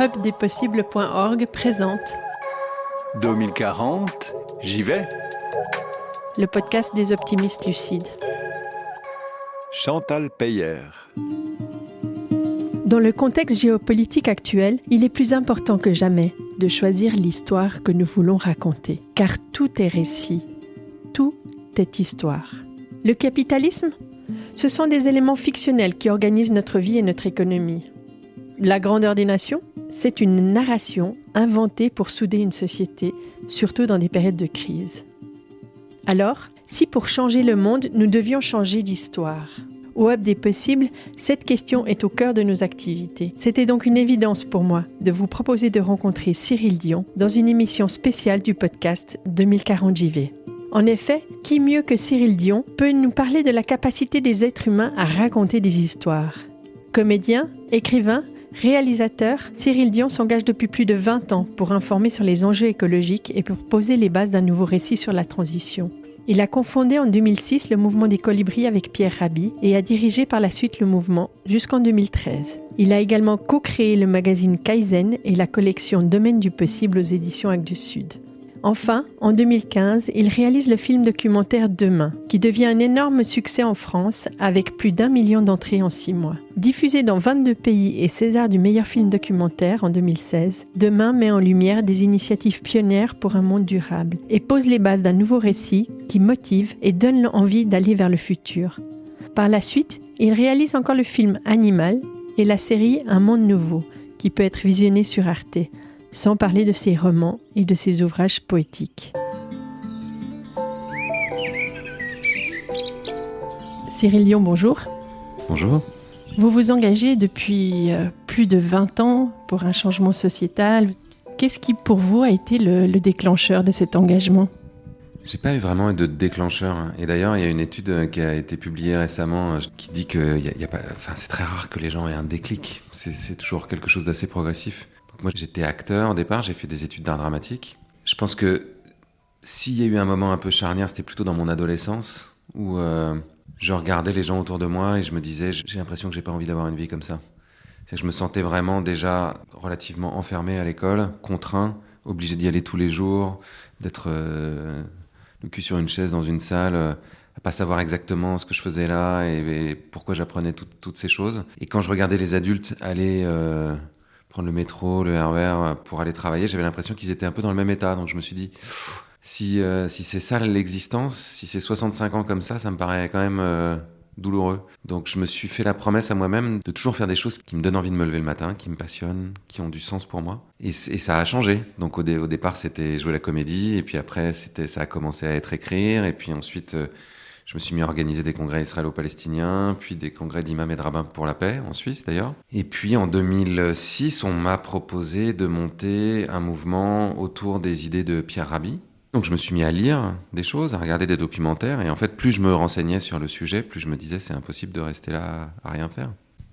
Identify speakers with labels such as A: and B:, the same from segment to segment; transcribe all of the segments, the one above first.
A: hubdespossibles.org présente
B: 2040, j'y vais.
A: Le podcast des optimistes lucides.
B: Chantal Peyer.
A: Dans le contexte géopolitique actuel, il est plus important que jamais de choisir l'histoire que nous voulons raconter. Car tout est récit, tout est histoire. Le capitalisme, ce sont des éléments fictionnels qui organisent notre vie et notre économie. La grandeur des nations, c'est une narration inventée pour souder une société, surtout dans des périodes de crise. Alors, si pour changer le monde, nous devions changer d'histoire? Au Hub des possibles, cette question est au cœur de nos activités. C'était donc une évidence pour moi de vous proposer de rencontrer Cyril Dion dans une émission spéciale du podcast 2040 j'y vais. En effet, qui mieux que Cyril Dion peut nous parler de la capacité des êtres humains à raconter des histoires? Comédien, écrivain, réalisateur, Cyril Dion s'engage depuis plus de 20 ans pour informer sur les enjeux écologiques et pour poser les bases d'un nouveau récit sur la transition. Il a cofondé en 2006 le mouvement des Colibris avec Pierre Rabhi et a dirigé par la suite le mouvement jusqu'en 2013. Il a également co-créé le magazine Kaizen et la collection Domaine du possible aux éditions Actes du Sud. Enfin, en 2015, il réalise le film documentaire Demain, qui devient un énorme succès en France avec plus d'1 million d'entrées en 6 mois. Diffusé dans 22 pays et César du meilleur film documentaire en 2016, Demain met en lumière des initiatives pionnières pour un monde durable et pose les bases d'un nouveau récit qui motive et donne envie d'aller vers le futur. Par la suite, il réalise encore le film Animal et la série Un monde nouveau, qui peut être visionné sur Arte, sans parler de ses romans et de ses ouvrages poétiques. Cyril Dion, bonjour.
C: Bonjour.
A: Vous vous engagez depuis plus de 20 ans pour un changement sociétal. Qu'est-ce qui, pour vous, a été le déclencheur de cet engagement ?
C: J'ai pas eu vraiment de déclencheur. Et d'ailleurs, il y a une étude qui a été publiée récemment qui dit que c'est très rare que les gens aient un déclic. C'est toujours quelque chose d'assez progressif. Moi, j'étais acteur au départ, j'ai fait des études d'art dramatique. Je pense que s'il y a eu un moment un peu charnière, c'était plutôt dans mon adolescence, où je regardais les gens autour de moi et je me disais, j'ai l'impression que j'ai pas envie d'avoir une vie comme ça. C'est-à-dire que je me sentais vraiment déjà relativement enfermé à l'école, contraint, obligé d'y aller tous les jours, d'être le cul sur une chaise dans une salle, à pas savoir exactement ce que je faisais là et pourquoi j'apprenais toutes ces choses. Et quand je regardais les adultes aller prendre le métro, le RER pour aller travailler, j'avais l'impression qu'ils étaient un peu dans le même état. Donc je me suis dit, si c'est ça l'existence, si c'est 65 ans comme ça me paraît quand même douloureux. Donc je me suis fait la promesse à moi-même de toujours faire des choses qui me donnent envie de me lever le matin, qui me passionnent, qui ont du sens pour moi. Et ça a changé. Donc au départ, c'était jouer la comédie, et puis après, ça a commencé à être écrire, et puis ensuite... je me suis mis à organiser des congrès israélo-palestiniens, puis des congrès d'imams et de rabbins pour la paix, en Suisse d'ailleurs. Et puis en 2006, on m'a proposé de monter un mouvement autour des idées de Pierre Rabhi. Donc je me suis mis à lire des choses, à regarder des documentaires, et en fait, plus je me renseignais sur le sujet, plus je me disais c'est impossible de rester là à rien faire.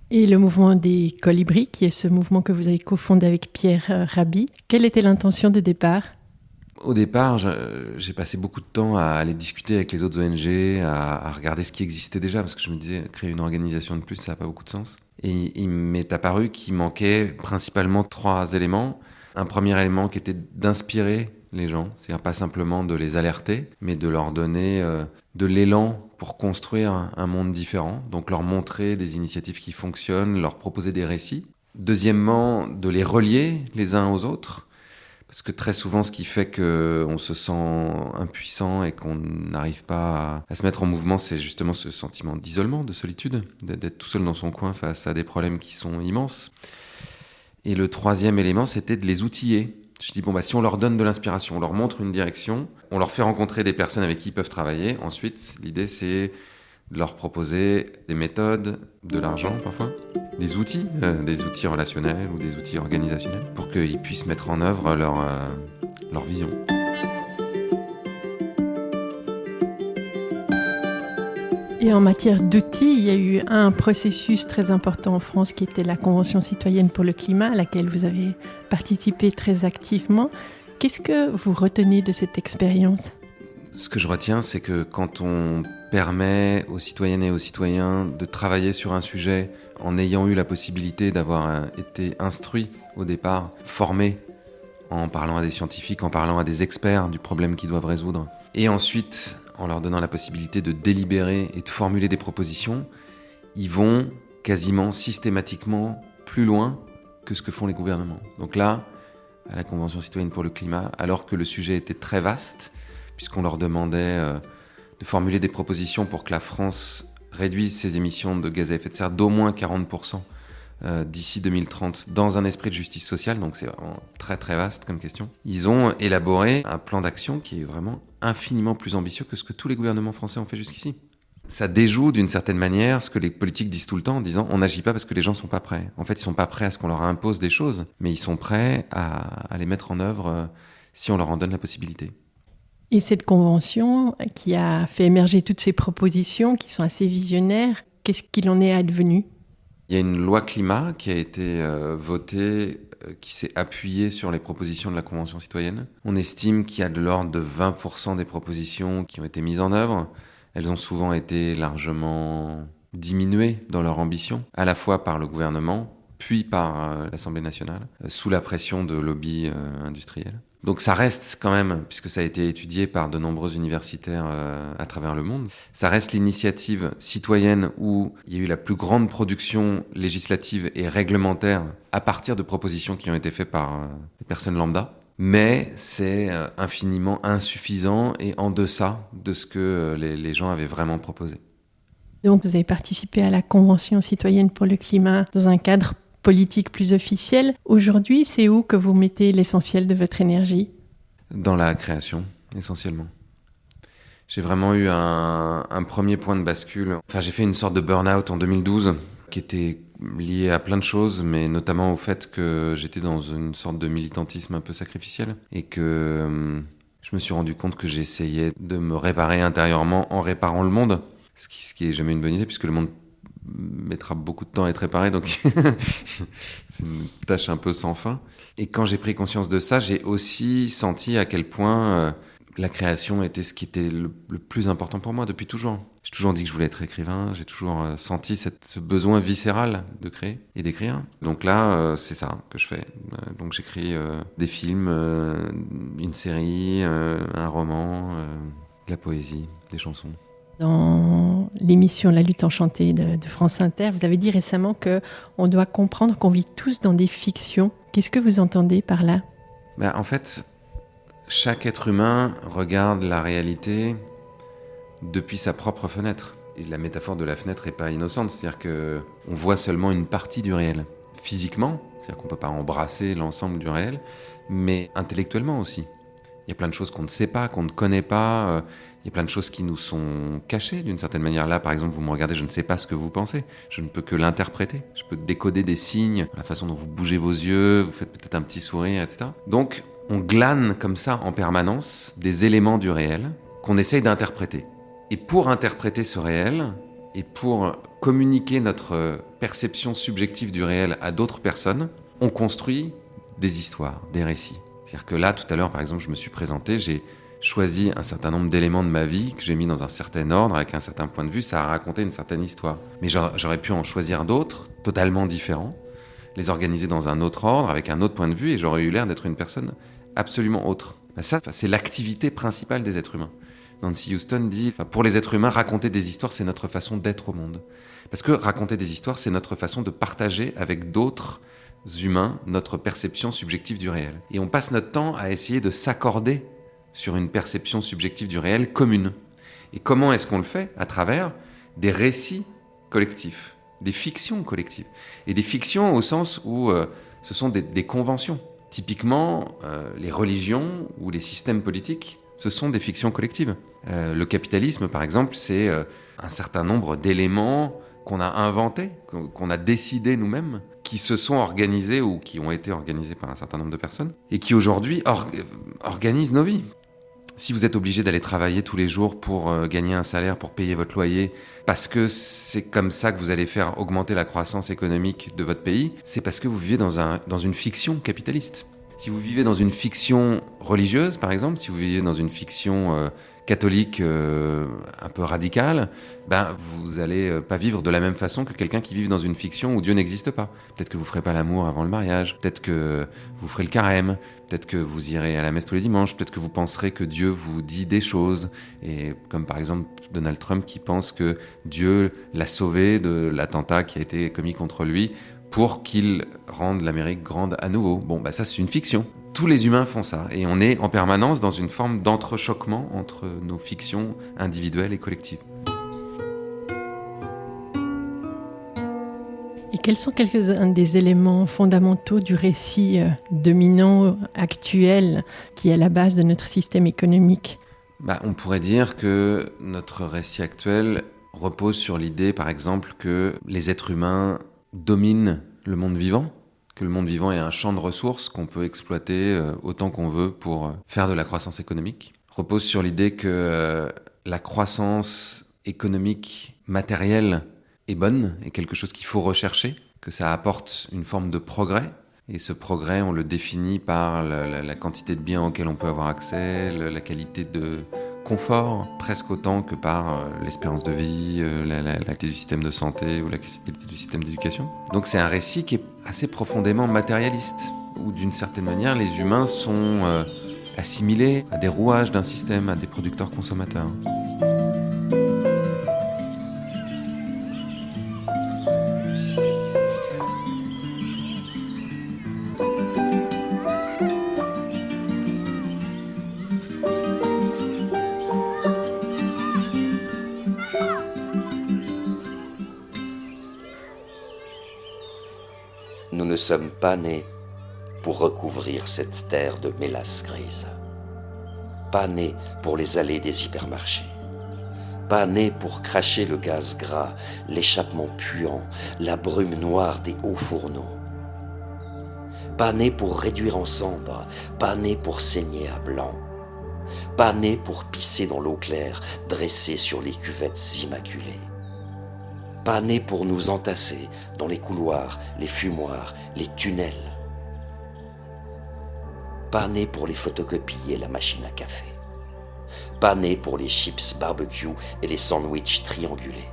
A: Et le mouvement des Colibris, qui est ce mouvement que vous avez cofondé avec Pierre Rabhi, quelle était l'intention de départ ?
C: Au départ, j'ai passé beaucoup de temps à aller discuter avec les autres ONG, à regarder ce qui existait déjà, parce que je me disais, créer une organisation de plus, ça n'a pas beaucoup de sens. Et il m'est apparu qu'il manquait principalement 3 éléments. Un premier élément qui était d'inspirer les gens, c'est-à-dire pas simplement de les alerter, mais de leur donner de l'élan pour construire un monde différent, donc leur montrer des initiatives qui fonctionnent, leur proposer des récits. Deuxièmement, de les relier les uns aux autres. Parce que très souvent, ce qui fait qu'on se sent impuissant et qu'on n'arrive pas à se mettre en mouvement, c'est justement ce sentiment d'isolement, de solitude, d'être tout seul dans son coin face à des problèmes qui sont immenses. Et le troisième élément, c'était de les outiller. Je dis, si on leur donne de l'inspiration, on leur montre une direction, on leur fait rencontrer des personnes avec qui ils peuvent travailler, ensuite, l'idée, c'est de leur proposer des méthodes, de l'argent parfois, des outils relationnels ou des outils organisationnels pour qu'ils puissent mettre en œuvre leur vision.
A: Et en matière d'outils, il y a eu un processus très important en France qui était la Convention citoyenne pour le climat, à laquelle vous avez participé très activement. Qu'est-ce que vous retenez de cette expérience ?
C: Ce que je retiens, c'est que quand on permet aux citoyennes et aux citoyens de travailler sur un sujet en ayant eu la possibilité d'avoir été instruit au départ, formé, en parlant à des scientifiques, en parlant à des experts du problème qu'ils doivent résoudre, et ensuite en leur donnant la possibilité de délibérer et de formuler des propositions, ils vont quasiment systématiquement plus loin que ce que font les gouvernements. Donc là, à la Convention citoyenne pour le climat, alors que le sujet était très vaste, puisqu'on leur demandait de formuler des propositions pour que la France réduise ses émissions de gaz à effet de serre d'au moins 40% d'ici 2030 dans un esprit de justice sociale, donc c'est vraiment très très vaste comme question. Ils ont élaboré un plan d'action qui est vraiment infiniment plus ambitieux que ce que tous les gouvernements français ont fait jusqu'ici. Ça déjoue d'une certaine manière ce que les politiques disent tout le temps en disant on n'agit pas parce que les gens sont pas prêts. En fait, ils sont pas prêts à ce qu'on leur impose des choses, mais ils sont prêts à les mettre en œuvre si on leur en donne la possibilité.
A: Et cette convention qui a fait émerger toutes ces propositions qui sont assez visionnaires, qu'est-ce qu'il en est advenu ?
C: Il y a une loi climat qui a été votée, qui s'est appuyée sur les propositions de la Convention citoyenne. On estime qu'il y a de l'ordre de 20% des propositions qui ont été mises en œuvre. Elles ont souvent été largement diminuées dans leur ambition, à la fois par le gouvernement, puis par l'Assemblée nationale, sous la pression de lobbies industriels. Donc ça reste quand même, puisque ça a été étudié par de nombreux universitaires à travers le monde, ça reste l'initiative citoyenne où il y a eu la plus grande production législative et réglementaire à partir de propositions qui ont été faites par des personnes lambda. Mais c'est infiniment insuffisant et en deçà de ce que les gens avaient vraiment proposé.
A: Donc vous avez participé à la Convention citoyenne pour le climat dans un cadre politique plus officielle. Aujourd'hui, c'est où que vous mettez l'essentiel de votre énergie ?
C: Dans la création, essentiellement. J'ai vraiment eu un premier point de bascule. Enfin, j'ai fait une sorte de burn-out en 2012 qui était lié à plein de choses, mais notamment au fait que j'étais dans une sorte de militantisme un peu sacrificiel et que je me suis rendu compte que j'essayais de me réparer intérieurement en réparant le monde, ce qui est jamais une bonne idée puisque le monde mettra beaucoup de temps à être réparé, donc c'est une tâche un peu sans fin. Et quand j'ai pris conscience de ça, j'ai aussi senti à quel point la création était ce qui était le plus important pour moi depuis toujours. J'ai toujours dit que je voulais être écrivain, j'ai toujours senti ce besoin viscéral de créer et d'écrire. Donc là, c'est ça que je fais. Donc j'écris des films, une série, un roman, de la poésie, des chansons.
A: Dans l'émission La lutte enchantée de France Inter, vous avez dit récemment qu'on doit comprendre qu'on vit tous dans des fictions. Qu'est-ce que vous entendez par là ?
C: En fait, chaque être humain regarde la réalité depuis sa propre fenêtre. Et la métaphore de la fenêtre n'est pas innocente, c'est-à-dire qu'on voit seulement une partie du réel. Physiquement, c'est-à-dire qu'on ne peut pas embrasser l'ensemble du réel, mais intellectuellement aussi. Il y a plein de choses qu'on ne sait pas, qu'on ne connaît pas. Il y a plein de choses qui nous sont cachées d'une certaine manière. Là, par exemple, vous me regardez, je ne sais pas ce que vous pensez. Je ne peux que l'interpréter. Je peux décoder des signes, la façon dont vous bougez vos yeux, vous faites peut-être un petit sourire, etc. Donc, on glane comme ça en permanence des éléments du réel qu'on essaye d'interpréter. Et pour interpréter ce réel, et pour communiquer notre perception subjective du réel à d'autres personnes, on construit des histoires, des récits. C'est-à-dire que là, tout à l'heure, par exemple, je me suis présenté, j'ai choisi un certain nombre d'éléments de ma vie que j'ai mis dans un certain ordre, avec un certain point de vue, ça a raconté une certaine histoire. Mais j'aurais pu en choisir d'autres, totalement différents, les organiser dans un autre ordre, avec un autre point de vue, et j'aurais eu l'air d'être une personne absolument autre. Ça, c'est l'activité principale des êtres humains. Nancy Houston dit, pour les êtres humains, raconter des histoires, c'est notre façon d'être au monde. Parce que raconter des histoires, c'est notre façon de partager avec d'autres humains notre perception subjective du réel. Et on passe notre temps à essayer de s'accorder sur une perception subjective du réel commune. Et comment est-ce qu'on le fait ? À travers des récits collectifs, des fictions collectives. Et des fictions au sens où ce sont des conventions. Typiquement, les religions ou les systèmes politiques, ce sont des fictions collectives. Le capitalisme, par exemple, c'est un certain nombre d'éléments qu'on a inventés, qu'on a décidés nous-mêmes, qui se sont organisés ou qui ont été organisés par un certain nombre de personnes et qui aujourd'hui organisent nos vies. Si vous êtes obligé d'aller travailler tous les jours pour gagner un salaire, pour payer votre loyer, parce que c'est comme ça que vous allez faire augmenter la croissance économique de votre pays, c'est parce que vous vivez dans une fiction capitaliste. Si vous vivez dans une fiction religieuse, par exemple, si vous vivez dans une fiction catholique un peu radical, vous allez pas vivre de la même façon que quelqu'un qui vit dans une fiction où Dieu n'existe pas. Peut-être que vous ferez pas l'amour avant le mariage, peut-être que vous ferez le carême, peut-être que vous irez à la messe tous les dimanches, peut-être que vous penserez que Dieu vous dit des choses, et comme par exemple Donald Trump qui pense que Dieu l'a sauvé de l'attentat qui a été commis contre lui pour qu'il rende l'Amérique grande à nouveau. Ça c'est une fiction. Tous les humains font ça, et on est en permanence dans une forme d'entrechoquement entre nos fictions individuelles et collectives.
A: Et quels sont quelques-uns des éléments fondamentaux du récit dominant actuel qui est à la base de notre système économique ?
C: On pourrait dire que notre récit actuel repose sur l'idée, par exemple, que les êtres humains dominent le monde vivant, que le monde vivant est un champ de ressources qu'on peut exploiter autant qu'on veut pour faire de la croissance économique. Repose sur l'idée que la croissance économique matérielle est bonne, est quelque chose qu'il faut rechercher, que ça apporte une forme de progrès. Et ce progrès, on le définit par la quantité de biens auxquels on peut avoir accès, la qualité de confort, presque autant que par l'espérance de vie, la qualité du système de santé ou la qualité du système d'éducation. Donc c'est un récit qui est assez profondément matérialiste, où d'une certaine manière, les humains sont assimilés à des rouages d'un système, à des producteurs-consommateurs.
B: Nous ne sommes pas nés pour recouvrir cette terre de mélasse grise. Pas nés pour les allées des hypermarchés. Pas nés pour cracher le gaz gras, l'échappement puant, la brume noire des hauts fourneaux. Pas nés pour réduire en cendres, pas nés pour saigner à blanc. Pas nés pour pisser dans l'eau claire, dressée sur les cuvettes immaculées. Pas nés pour nous entasser dans les couloirs, les fumoirs, les tunnels. Pas nés pour les photocopies et la machine à café. Pas nés pour les chips barbecue et les sandwichs triangulés.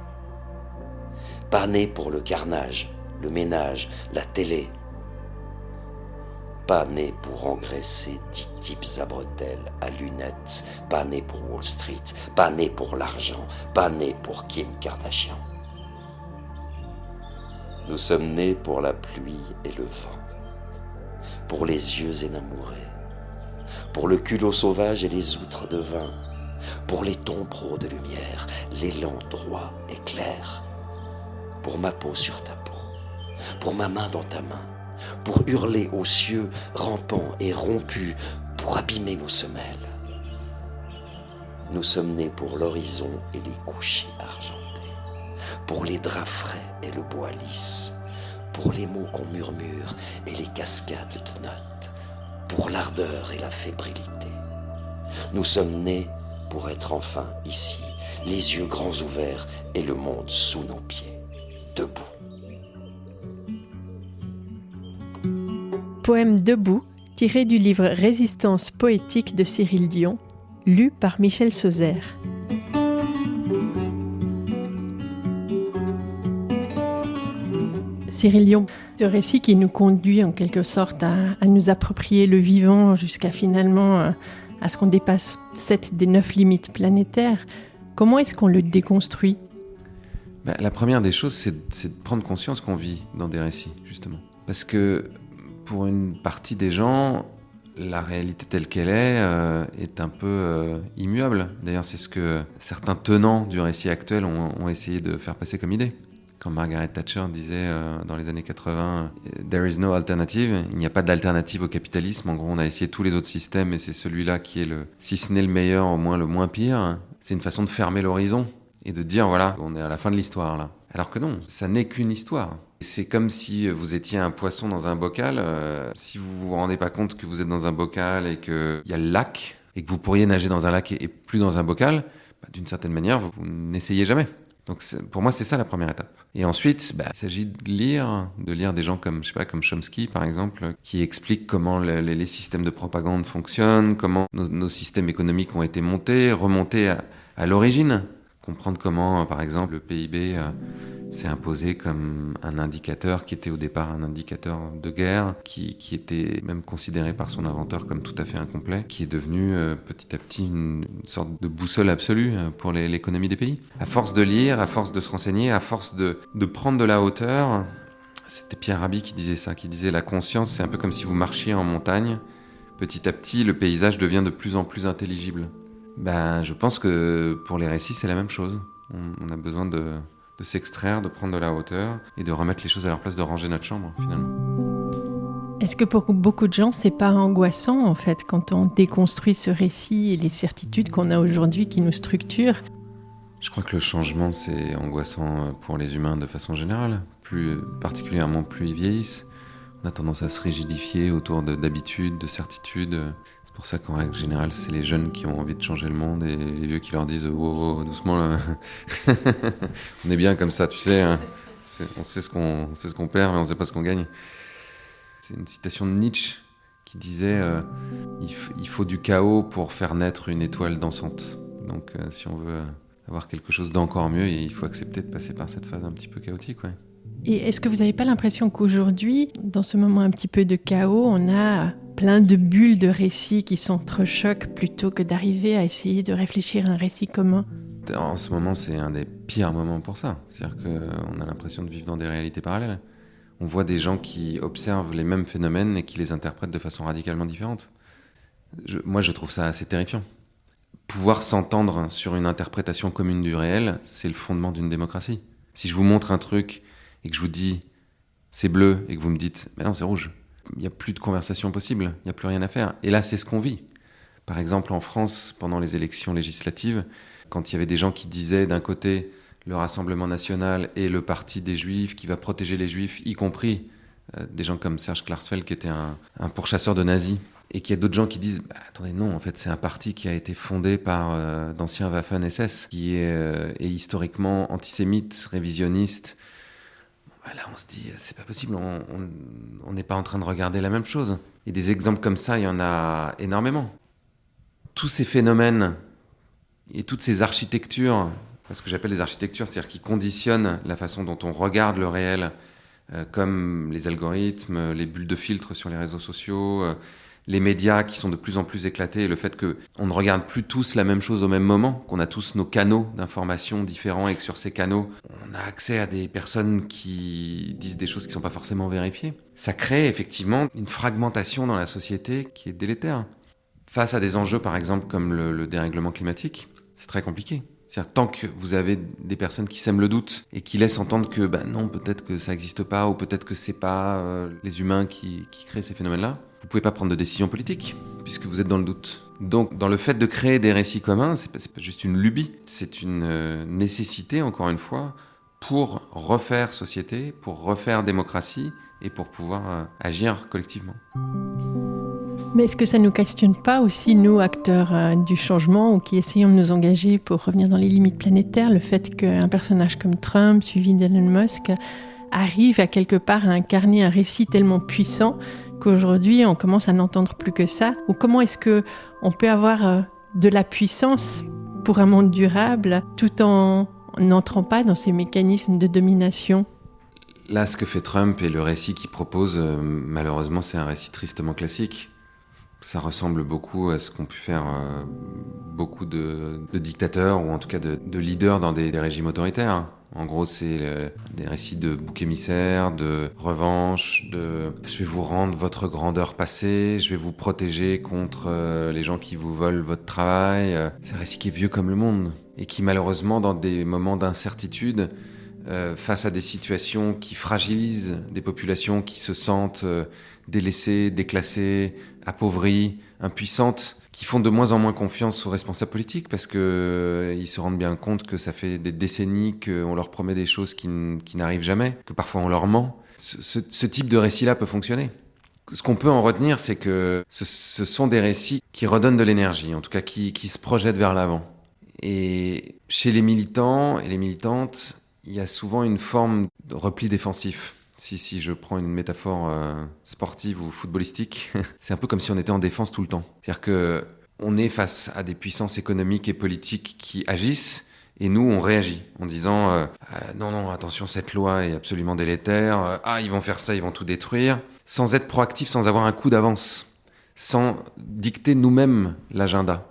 B: Pas nés pour le carnage, le ménage, la télé. Pas nés pour engraisser 10 types à bretelles, à lunettes. Pas nés pour Wall Street, pas nés pour l'argent, pas nés pour Kim Kardashian. Nous sommes nés pour la pluie et le vent, pour les yeux énamourés, pour le culot sauvage et les outres de vin, pour les tombereaux de lumière, l'élan droit et clair, pour ma peau sur ta peau, pour ma main dans ta main, pour hurler aux cieux rampants et rompus, pour abîmer nos semelles. Nous sommes nés pour l'horizon et les couchers argentés, pour les draps frais et le bois lisse, pour les mots qu'on murmure et les cascades de notes, pour l'ardeur et la fébrilité. Nous sommes nés pour être enfin ici, les yeux grands ouverts et le monde sous nos pieds, debout.
A: Poème Debout, tiré du livre Résistance poétique de Cyril Dion, lu par Michel Sauzère. Cyril Dion, ce récit qui nous conduit en quelque sorte à nous approprier le vivant jusqu'à finalement à ce qu'on dépasse 7 des 9 limites planétaires. Comment est-ce qu'on le déconstruit ?
C: La première des choses, c'est de prendre conscience qu'on vit dans des récits, justement. Parce que pour une partie des gens, la réalité telle qu'elle est un peu immuable. D'ailleurs, c'est ce que certains tenants du récit actuel ont essayé de faire passer comme idée. Quand Margaret Thatcher disait dans les années 80 « There is no alternative », il n'y a pas d'alternative au capitalisme. En gros, on a essayé tous les autres systèmes et c'est celui-là qui est si ce n'est le meilleur, au moins le moins pire. C'est une façon de fermer l'horizon et de dire voilà, on est à la fin de l'histoire là. Alors que non, ça n'est qu'une histoire. C'est comme si vous étiez un poisson dans un bocal. Si vous vous rendez pas compte que vous êtes dans un bocal et qu'il y a le lac et que vous pourriez nager dans un lac et plus dans un bocal, d'une certaine manière, vous n'essayez jamais. Donc pour moi, c'est ça la première étape. Et ensuite, il s'agit de lire des gens comme, je sais pas, comme Chomsky, par exemple, qui expliquent comment les systèmes de propagande fonctionnent, comment nos systèmes économiques ont été remontés à l'origine. Comprendre comment, par exemple, le PIB s'est imposé comme un indicateur qui était au départ un indicateur de guerre, qui était même considéré par son inventeur comme tout à fait incomplet, qui est devenu petit à petit une sorte de boussole absolue pour l'économie des pays. À force de lire, à force de se renseigner, à force de prendre de la hauteur, c'était Pierre Rabhi qui disait ça, qui disait la conscience, c'est un peu comme si vous marchiez en montagne. Petit à petit, le paysage devient de plus en plus intelligible. Je pense que pour les récits, c'est la même chose. On a besoin de s'extraire, de prendre de la hauteur et de remettre les choses à leur place, de ranger notre chambre, finalement.
A: Est-ce que pour beaucoup de gens, c'est pas angoissant, en fait, quand on déconstruit ce récit et les certitudes qu'on a aujourd'hui qui nous structurent ?
C: Je crois que le changement, c'est angoissant pour les humains de façon générale, particulièrement plus ils vieillissent. On a tendance à se rigidifier autour d'habitudes, de certitudes. C'est pour ça qu'en règle générale, c'est les jeunes qui ont envie de changer le monde et les vieux qui leur disent « Wow, doucement, là. On est bien comme ça, tu sais. Hein. On sait ce qu'on perd, mais on ne sait pas ce qu'on gagne. » C'est une citation de Nietzsche qui disait il faut du chaos pour faire naître une étoile dansante. Donc si on veut avoir quelque chose d'encore mieux, il faut accepter de passer par cette phase un petit peu chaotique, ouais.
A: Et est-ce que vous n'avez pas l'impression qu'aujourd'hui, dans ce moment un petit peu de chaos, on a plein de bulles de récits qui s'entrechoquent plutôt que d'arriver à essayer de réfléchir à un récit commun ?
C: En ce moment, c'est un des pires moments pour ça. C'est-à-dire qu'on a l'impression de vivre dans des réalités parallèles. On voit des gens qui observent les mêmes phénomènes et qui les interprètent de façon radicalement différente. Moi, je trouve ça assez terrifiant. Pouvoir s'entendre sur une interprétation commune du réel, c'est le fondement d'une démocratie. Si je vous montre un truc et que je vous dis c'est bleu et que vous me dites mais non c'est rouge, il n'y a plus de conversation possible, il n'y a plus rien à faire. Et là c'est ce qu'on vit. Par exemple en France, pendant les élections législatives, quand il y avait des gens qui disaient d'un côté le Rassemblement National et le parti des Juifs qui va protéger les Juifs, y compris des gens comme Serge Klarsfeld qui était un pourchasseur de nazis, et qu'il y a d'autres gens qui disent attendez non, en fait c'est un parti qui a été fondé par d'anciens Waffen-SS qui est historiquement antisémite, révisionniste. Là, on se dit, c'est pas possible, on n'est pas en train de regarder la même chose. Et des exemples comme ça, il y en a énormément. Tous ces phénomènes et toutes ces architectures, ce que j'appelle les architectures, c'est-à-dire qui conditionnent la façon dont on regarde le réel, comme les algorithmes, les bulles de filtre sur les réseaux sociaux, les médias qui sont de plus en plus éclatés, et le fait qu'on ne regarde plus tous la même chose au même moment, qu'on a tous nos canaux d'information différents et que sur ces canaux, on a accès à des personnes qui disent des choses qui ne sont pas forcément vérifiées. Ça crée effectivement une fragmentation dans la société qui est délétère. Face à des enjeux, par exemple, comme le dérèglement climatique, c'est très compliqué. C'est-à-dire, tant que vous avez des personnes qui sèment le doute et qui laissent entendre que non, peut-être que ça n'existe pas, ou peut-être que c'est pas les humains qui créent ces phénomènes-là, vous pouvez pas prendre de décision politique, puisque vous êtes dans le doute. Donc, dans le fait de créer des récits communs, c'est pas juste une lubie, c'est une nécessité, encore une fois, pour refaire société, pour refaire démocratie, et pour pouvoir agir collectivement.
A: Mais est-ce que ça ne nous questionne pas aussi, nous, acteurs du changement, ou qui essayons de nous engager pour revenir dans les limites planétaires, le fait qu'un personnage comme Trump, suivi d'Elon Musk, arrive à quelque part à incarner un récit tellement puissant qu'aujourd'hui, on commence à n'entendre plus que ça? Ou comment est-ce qu'on peut avoir de la puissance pour un monde durable tout en n'entrant pas dans ces mécanismes de domination?
C: Là, ce que fait Trump et le récit qu'il propose, malheureusement, c'est un récit tristement classique. Ça ressemble beaucoup à ce qu'ont pu faire beaucoup de dictateurs, ou en tout cas de leaders dans des régimes autoritaires. En gros, c'est des récits de boucs émissaires, de revanche, de « je vais vous rendre votre grandeur passée, je vais vous protéger contre les gens qui vous volent votre travail ». C'est un récit qui est vieux comme le monde et qui, malheureusement, dans des moments d'incertitude, face à des situations qui fragilisent des populations qui se sentent délaissées, déclassées, appauvries, impuissantes, qui font de moins en moins confiance aux responsables politiques parce qu'ils se rendent bien compte que ça fait des décennies qu'on leur promet des choses qui n'arrivent jamais, que parfois on leur ment. Ce type de récit-là peut fonctionner. Ce qu'on peut en retenir, c'est que ce sont des récits qui redonnent de l'énergie, en tout cas qui se projettent vers l'avant. Et chez les militants et les militantes, il y a souvent une forme de repli défensif. Si je prends une métaphore sportive ou footballistique, c'est un peu comme si on était en défense tout le temps. C'est-à-dire qu'on est face à des puissances économiques et politiques qui agissent, et nous, on réagit en disant non, attention, cette loi est absolument délétère, ils vont faire ça, ils vont tout détruire, sans être proactif, sans avoir un coup d'avance, sans dicter nous-mêmes l'agenda.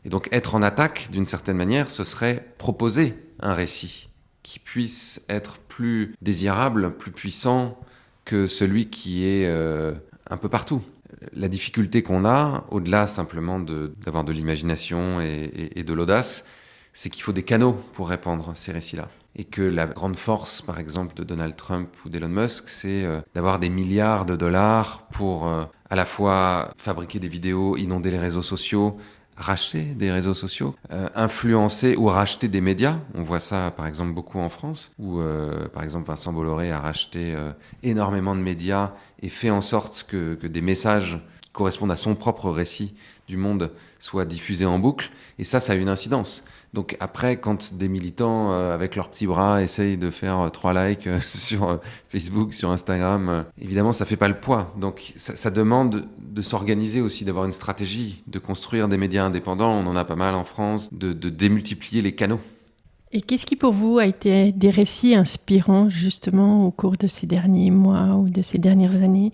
C: Et donc être en attaque, d'une certaine manière, ce serait proposer un récit qui puisse être plus désirable, plus puissant que celui qui est un peu partout. La difficulté qu'on a, au-delà simplement d'avoir de l'imagination et de l'audace, c'est qu'il faut des canaux pour répandre ces récits-là. Et que la grande force, par exemple, de Donald Trump ou d'Elon Musk, c'est d'avoir des milliards de dollars pour à la fois fabriquer des vidéos, inonder les réseaux sociaux, racheter des réseaux sociaux, influencer ou racheter des médias. On voit ça par exemple beaucoup en France, où par exemple Vincent Bolloré a racheté énormément de médias et fait en sorte que des messages qui correspondent à son propre récit du monde soient diffusés en boucle. Et ça a une incidence. Donc après, quand des militants avec leurs petits bras essayent de faire 3 likes sur Facebook, sur Instagram, évidemment ça fait pas le poids. Donc ça demande de s'organiser aussi, d'avoir une stratégie, de construire des médias indépendants, on en a pas mal en France, de démultiplier les canaux.
A: Et qu'est-ce qui pour vous a été des récits inspirants justement au cours de ces derniers mois ou de ces dernières années ?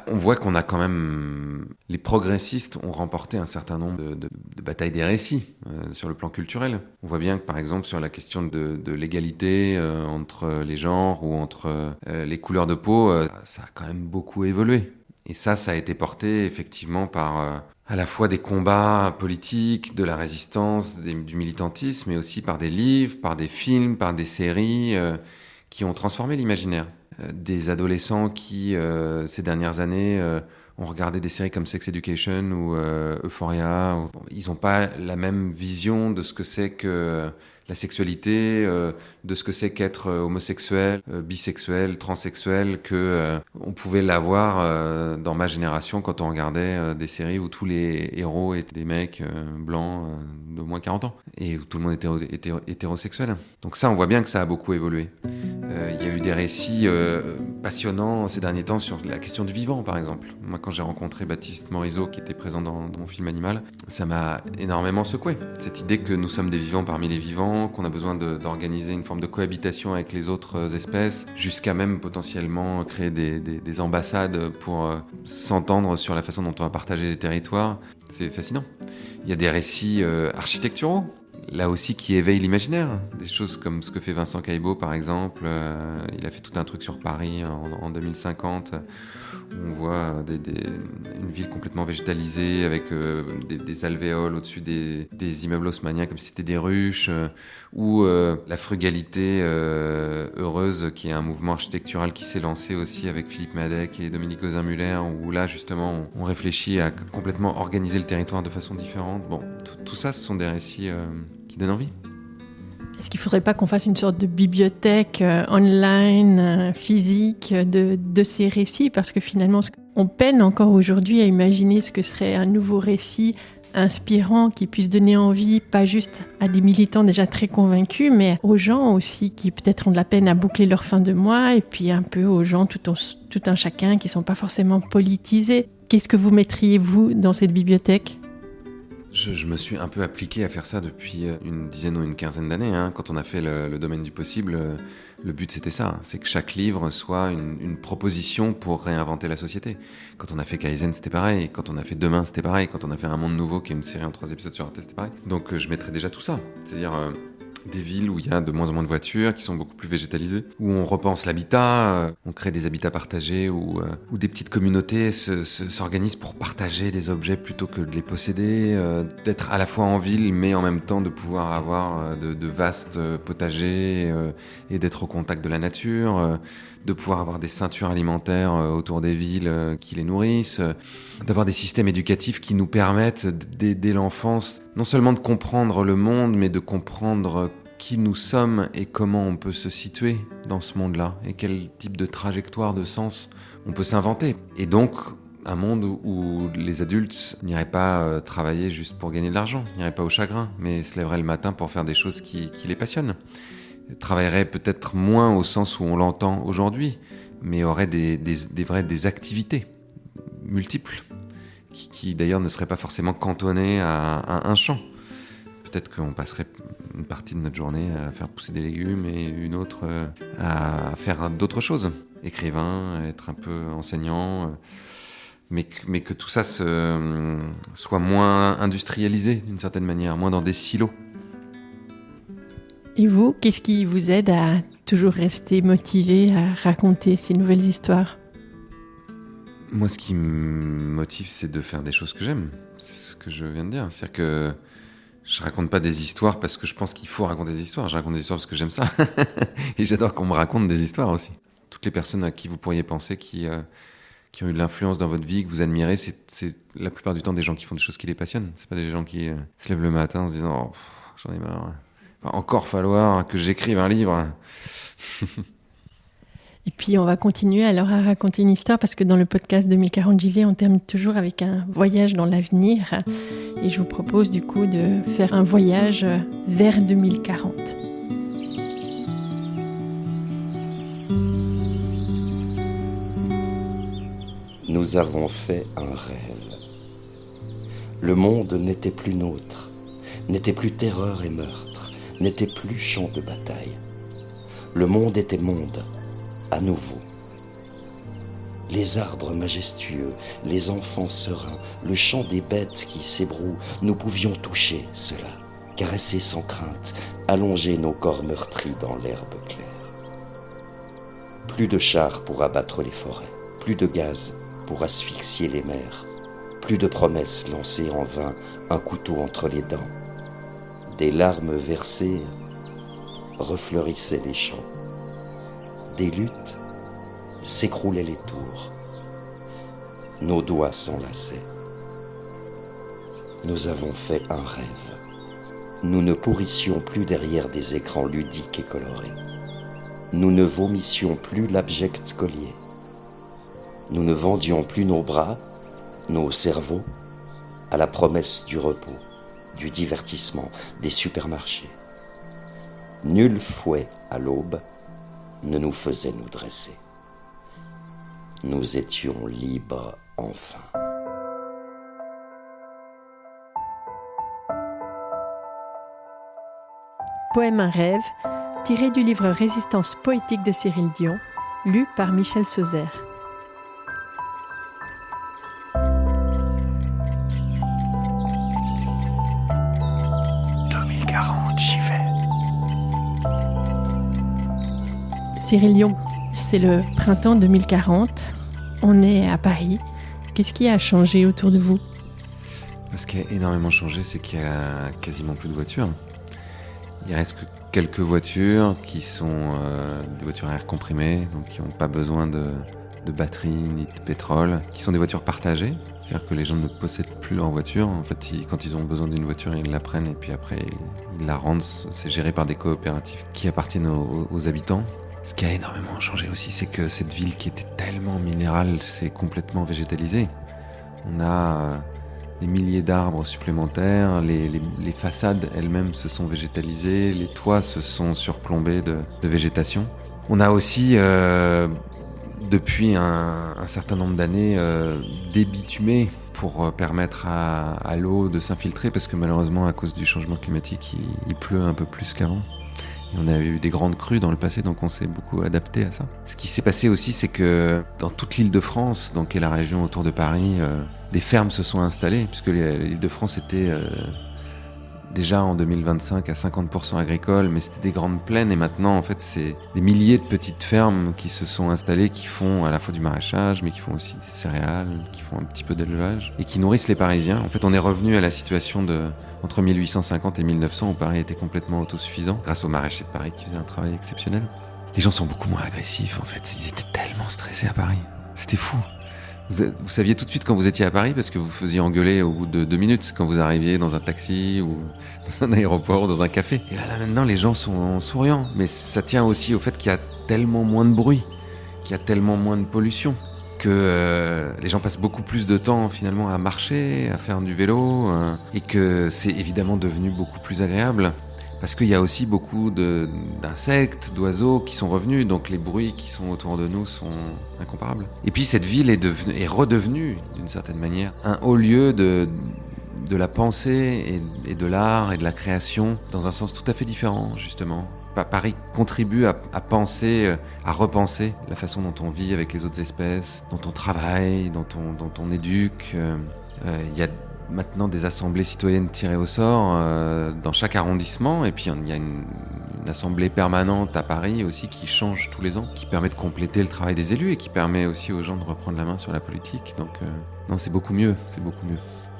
C: On voit qu'on a quand même... Les progressistes ont remporté un certain nombre de batailles des récits sur le plan culturel. On voit bien que, par exemple, sur la question de l'égalité entre les genres ou entre les couleurs de peau, ça a quand même beaucoup évolué. Et ça a été porté effectivement par à la fois des combats politiques, de la résistance, du militantisme, mais aussi par des livres, par des films, par des séries qui ont transformé l'imaginaire. Des adolescents qui, ces dernières années, ont regardé des séries comme Sex Education ou Euphoria. Ils n'ont pas la même vision de ce que c'est que la sexualité, de ce que c'est qu'être homosexuel, bisexuel, transsexuel, que on pouvait l'avoir dans ma génération quand on regardait des séries où tous les héros étaient des mecs blancs d'au moins 40 ans et où tout le monde était hétérosexuel. Donc ça, on voit bien que ça a beaucoup évolué. Il y a eu des récits passionnants ces derniers temps sur la question du vivant, par exemple. Moi, quand j'ai rencontré Baptiste Morisot, qui était présent dans mon film Animal, ça m'a énormément secoué. Cette idée que nous sommes des vivants parmi les vivants, qu'on a besoin d'organiser une forme de cohabitation avec les autres espèces, jusqu'à même potentiellement créer des ambassades pour s'entendre sur la façon dont on va partager les territoires. C'est fascinant. Il y a des récits architecturaux, là aussi qui éveillent l'imaginaire. Des choses comme ce que fait Vincent Caillebout, par exemple. Il a fait tout un truc sur Paris en 2050, où on voit une ville complètement végétalisée, avec des alvéoles au-dessus des immeubles haussmanniens, comme si c'était des ruches, ou la frugalité heureuse, qui est un mouvement architectural qui s'est lancé aussi avec Philippe Madec et Dominique Gozin-Muller, où là, justement, on réfléchit à complètement organiser le territoire de façon différente. Bon, tout ça, ce sont des récits qui donnent envie.
A: Est-ce qu'il ne faudrait pas qu'on fasse une sorte de bibliothèque online, physique, de ces récits ? Parce que finalement, on peine encore aujourd'hui à imaginer ce que serait un nouveau récit inspirant qui puisse donner envie, pas juste à des militants déjà très convaincus, mais aux gens aussi qui peut-être ont de la peine à boucler leur fin de mois, et puis un peu aux gens, tout un chacun, qui ne sont pas forcément politisés. Qu'est-ce que vous mettriez, vous, dans cette bibliothèque ?
C: Je me suis un peu appliqué à faire ça depuis une dizaine ou une quinzaine d'années. Quand on a fait le domaine du possible, le but c'était ça, c'est que chaque livre soit une proposition pour réinventer la société. Quand on a fait Kaizen, c'était pareil. Quand on a fait Demain, c'était pareil. Quand on a fait Un Monde Nouveau, qui est une série en 3 épisodes sur Arte, c'était pareil. Donc je mettrais déjà tout ça. C'est-à-dire des villes où il y a de moins en moins de voitures, qui sont beaucoup plus végétalisées, où on repense l'habitat, on crée des habitats partagés, où des petites communautés s'organisent pour partager des objets plutôt que de les posséder, d'être à la fois en ville, mais en même temps de pouvoir avoir de vastes potagers et d'être au contact de la nature, de pouvoir avoir des ceintures alimentaires autour des villes qui les nourrissent, d'avoir des systèmes éducatifs qui nous permettent dès l'enfance non seulement de comprendre le monde, mais de comprendre qui nous sommes et comment on peut se situer dans ce monde-là et quel type de trajectoire de sens on peut s'inventer. Et donc un monde où les adultes n'iraient pas travailler juste pour gagner de l'argent, n'iraient pas au chagrin, mais se lèveraient le matin pour faire des choses qui les passionnent. Travailleraient peut-être moins au sens où on l'entend aujourd'hui, mais auraient des activités multiples, qui d'ailleurs ne seraient pas forcément cantonnées à un champ. Peut-être qu'on passerait une partie de notre journée à faire pousser des légumes et une autre à faire d'autres choses. Écrivain, être un peu enseignant, mais que tout ça soit moins industrialisé d'une certaine manière, moins dans des silos.
A: Et vous, qu'est-ce qui vous aide à toujours rester motivé à raconter ces nouvelles histoires ?
C: Moi, ce qui me motive, c'est de faire des choses que j'aime. C'est ce que je viens de dire. C'est-à-dire que je raconte pas des histoires parce que je pense qu'il faut raconter des histoires. Je raconte des histoires parce que j'aime ça. Et j'adore qu'on me raconte des histoires aussi. Toutes les personnes à qui vous pourriez penser qui ont eu de l'influence dans votre vie, que vous admirez, c'est la plupart du temps des gens qui font des choses qui les passionnent. C'est pas des gens qui se lèvent le matin en se disant j'en ai marre. Va encore falloir que j'écrive un livre.
A: Et puis on va continuer alors à raconter une histoire parce que dans le podcast 2040 JV, on termine toujours avec un voyage dans l'avenir. Et je vous propose du coup de faire un voyage vers 2040.
B: Nous avons fait un rêve. Le monde n'était plus nôtre, n'était plus terreur et meurtre, n'était plus champ de bataille. Le monde était monde, à nouveau. Les arbres majestueux, les enfants sereins, le chant des bêtes qui s'ébrouent, nous pouvions toucher cela, caresser sans crainte, allonger nos corps meurtris dans l'herbe claire. Plus de chars pour abattre les forêts, plus de gaz pour asphyxier les mers, plus de promesses lancées en vain, un couteau entre les dents. Des larmes versées refleurissaient les champs. Des luttes s'écroulaient les tours. Nos doigts s'enlaçaient. Nous avons fait un rêve. Nous ne pourrissions plus derrière des écrans ludiques et colorés. Nous ne vomissions plus l'abject collier. Nous ne vendions plus nos bras, nos cerveaux, à la promesse du repos, du divertissement, des supermarchés. Nul fouet à l'aube ne nous faisait nous dresser. Nous étions libres enfin.
A: Poème Un rêve, tiré du livre Résistance poétique de Cyril Dion, lu par Michel Sauzère. Cyril Dion, c'est le printemps 2040. On est à Paris. Qu'est-ce qui a changé autour de vous ?
C: Ce qui a énormément changé, c'est qu'il y a quasiment plus de voitures. Il reste que quelques voitures qui sont des voitures à air comprimé, donc qui n'ont pas besoin de batterie ni de pétrole, qui sont des voitures partagées. C'est-à-dire que les gens ne possèdent plus leur voiture. En fait, quand ils ont besoin d'une voiture, ils la prennent et puis après, ils la rendent. C'est géré par des coopératives qui appartiennent aux habitants. Ce qui a énormément changé aussi, c'est que cette ville qui était tellement minérale s'est complètement végétalisée. On a des milliers d'arbres supplémentaires, les façades elles-mêmes se sont végétalisées, les toits se sont surplombés de végétation. On a aussi, depuis un certain nombre d'années, débitumé pour permettre à l'eau de s'infiltrer, parce que malheureusement, à cause du changement climatique, il pleut un peu plus qu'avant. Et on a eu des grandes crues dans le passé, donc on s'est beaucoup adapté à ça. Ce qui s'est passé aussi, c'est que dans toute l'Île-de-France, donc qui est la région autour de Paris, des fermes se sont installées, puisque l'Île-de-France était déjà en 2025 à 50% agricole, mais c'était des grandes plaines, et maintenant en fait c'est des milliers de petites fermes qui se sont installées, qui font à la fois du maraîchage, mais qui font aussi des céréales, qui font un petit peu d'élevage, et qui nourrissent les Parisiens. En fait, on est revenu à la situation entre 1850 et 1900 où Paris était complètement autosuffisant, grâce aux maraîchers de Paris qui faisaient un travail exceptionnel. Les gens sont beaucoup moins agressifs en fait, ils étaient tellement stressés à Paris, c'était fou. Vous saviez tout de suite quand vous étiez à Paris parce que vous faisiez engueuler au bout de 2 minutes quand vous arriviez dans un taxi ou dans un aéroport ou dans un café. Et là maintenant les gens sont souriants, mais ça tient aussi au fait qu'il y a tellement moins de bruit, qu'il y a tellement moins de pollution. que les gens passent beaucoup plus de temps finalement à marcher, à faire du vélo, et que c'est évidemment devenu beaucoup plus agréable. Parce qu'il y a aussi beaucoup d'insectes, d'oiseaux qui sont revenus, donc les bruits qui sont autour de nous sont incomparables. Et puis cette ville est redevenue, d'une certaine manière, un haut lieu de la pensée et de l'art et de la création, dans un sens tout à fait différent, justement. Paris contribue à penser, à repenser la façon dont on vit avec les autres espèces, dont on travaille, dont on éduque. Il y a maintenant des assemblées citoyennes tirées au sort dans chaque arrondissement, et puis il y a une assemblée permanente à Paris aussi qui change tous les ans, qui permet de compléter le travail des élus et qui permet aussi aux gens de reprendre la main sur la politique. Donc non, c'est beaucoup mieux.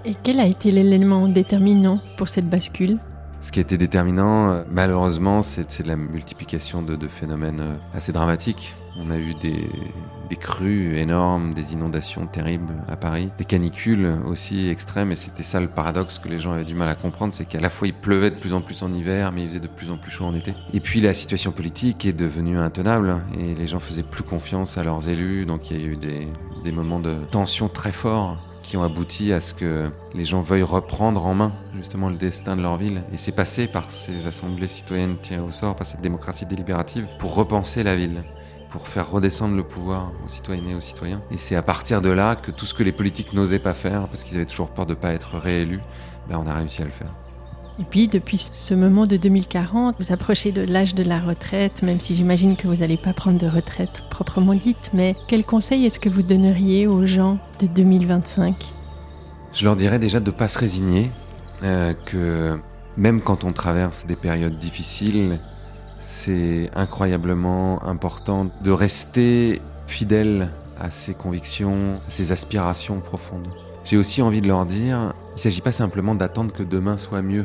A: Et quel a été l'élément déterminant pour cette bascule ?
C: Ce qui a été déterminant, malheureusement, c'est la multiplication de phénomènes assez dramatiques. On a eu des crues énormes, des inondations terribles à Paris, des canicules aussi extrêmes, et c'était ça le paradoxe que les gens avaient du mal à comprendre, c'est qu'à la fois il pleuvait de plus en plus en hiver, mais il faisait de plus en plus chaud en été. Et puis la situation politique est devenue intenable, et les gens faisaient plus confiance à leurs élus, donc il y a eu des moments de tension très forts qui ont abouti à ce que les gens veuillent reprendre en main justement le destin de leur ville. Et c'est passé par ces assemblées citoyennes tirées au sort, par cette démocratie délibérative, pour repenser la ville, pour faire redescendre le pouvoir aux citoyennes et aux citoyens. Et c'est à partir de là que tout ce que les politiques n'osaient pas faire, parce qu'ils avaient toujours peur de ne pas être réélus, on a réussi à le faire.
A: Et puis, depuis ce moment de 2040, vous approchez de l'âge de la retraite, même si j'imagine que vous n'allez pas prendre de retraite proprement dite, mais quel conseil est-ce que vous donneriez aux gens de 2025 ?
C: Je leur dirais déjà de ne pas se résigner, que même quand on traverse des périodes difficiles, c'est incroyablement important de rester fidèle à ses convictions, à ses aspirations profondes. J'ai aussi envie de leur dire, il ne s'agit pas simplement d'attendre que demain soit mieux.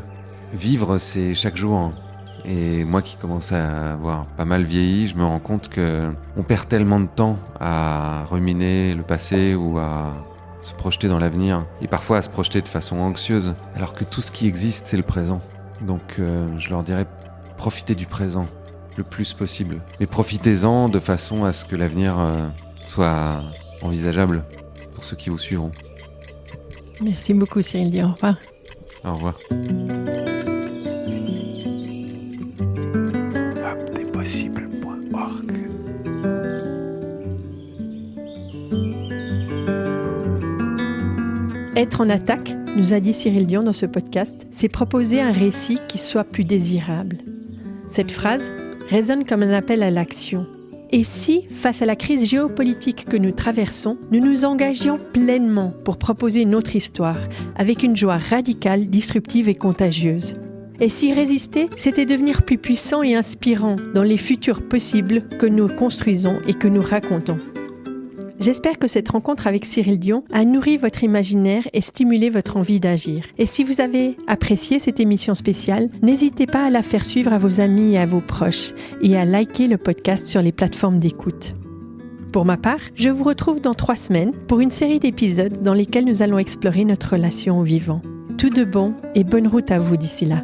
C: Vivre, c'est chaque jour. Et moi qui commence à avoir pas mal vieilli, je me rends compte qu'on perd tellement de temps à ruminer le passé ou à se projeter dans l'avenir, et parfois à se projeter de façon anxieuse, alors que tout ce qui existe, c'est le présent. Donc je leur dirais, profitez du présent le plus possible. Mais profitez-en de façon à ce que l'avenir soit envisageable pour ceux qui vous suivront.
A: Merci beaucoup Cyril Dion, au revoir.
C: Au revoir.
B: Possible.org.
A: Être en attaque, nous a dit Cyril Dion dans ce podcast, c'est proposer un récit qui soit plus désirable. Cette phrase résonne comme un appel à l'action. Et si, face à la crise géopolitique que nous traversons, nous nous engagions pleinement pour proposer une autre histoire, avec une joie radicale, disruptive et contagieuse ? Et si résister, c'était devenir plus puissant et inspirant dans les futurs possibles que nous construisons et que nous racontons. J'espère que cette rencontre avec Cyril Dion a nourri votre imaginaire et stimulé votre envie d'agir. Et si vous avez apprécié cette émission spéciale, n'hésitez pas à la faire suivre à vos amis et à vos proches et à liker le podcast sur les plateformes d'écoute. Pour ma part, je vous retrouve dans 3 semaines pour une série d'épisodes dans lesquels nous allons explorer notre relation au vivant. Tout de bon et bonne route à vous d'ici là.